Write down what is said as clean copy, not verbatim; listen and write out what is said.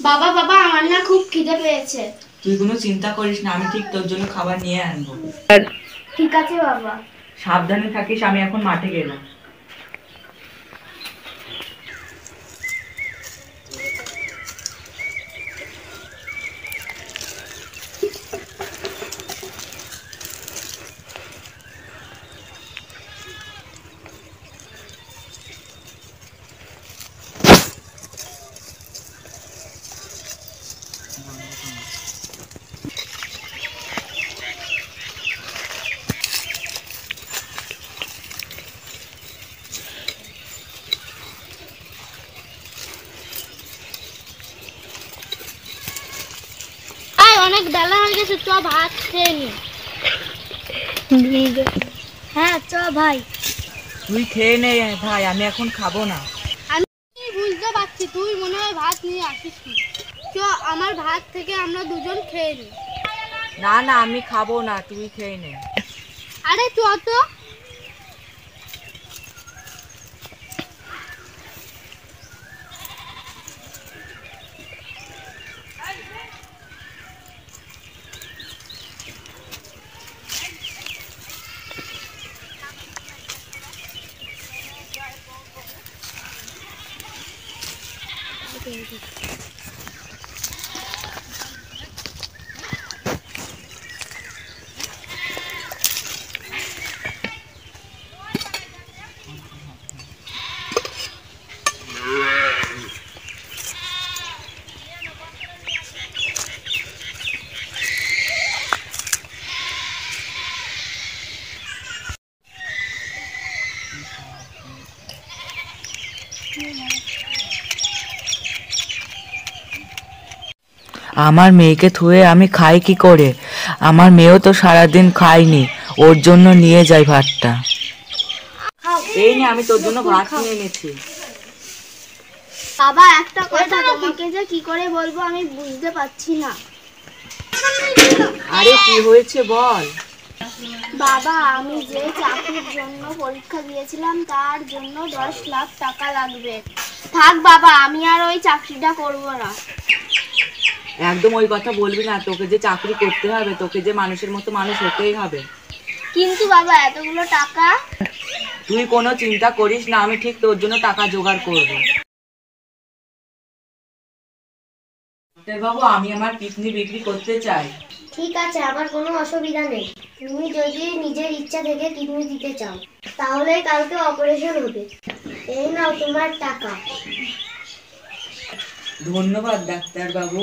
বাবা বাবা আমার না খুব খিদে পেয়েছে। তুই কোনো চিন্তা করিস না, আমি ঠিক তোর জন্য খাবার নিয়ে আনবো। ঠিক আছে বাবা। সাবধানে থাকিস, আমি এখন মাঠে গেলাম। অনেক বেলা হয়ে গেছে, চ ভাত খেয়ে নি। হ্যাঁ চ ভাই। তুই খেয়ে নে ভাই, আমি এখন খাবো না। আমি বুঝতে পারছি তুই মনে হয় ভাত নিয়ে আসিস নি। চ আমার ভাত থেকে আমরা দুজন খেয়ে নি। না না, আমি খাবো না, তুই খেয়ে নে। আরে চ তো। আমার মেয়েকে থুয়ে আমি খাই কি করে? আমার মেয়েও তো সারাদিন খায়নি, ওর জন্য নিয়ে যাই ভাতটা। এই নে, আমি তোর জন্য ভাত নিয়ে এনেছি। বাবা একটা কথা তোমাকে যে কি করে বলবো আমি বুঝতে পারছি না। আরে কি হয়েছে বল। বাবা আমি যে চাকরির জন্য পরীক্ষা দিয়েছিলাম তার জন্য 10 লাখ টাকা লাগবে। থাক বাবা, আমি আর ওই চাকরিটা করব না। একদম ওই কথা বলবি না, তোকে যে চাকরি করতে হবে, তোকে যে মানুষের মতো মানুষ হতেই হবে। কিন্তু বাবা এতগুলো টাকা। তুই কোনো চিন্তা করিস না, আমি ঠিক তোর জন্য টাকা জোগাড় করব। বাবু, আমি আমার কিডনি বিক্রি করতে চাই। ঠিক আছে, আমার কোনো অসুবিধা নেই। তুমি যদি নিজের ইচ্ছা থেকে কিডনি দিতে চাও তাহলে কালকে অপারেশন হবে। এই নাও তোমার টাকা। ধন্যবাদ ডাক্তার বাবু।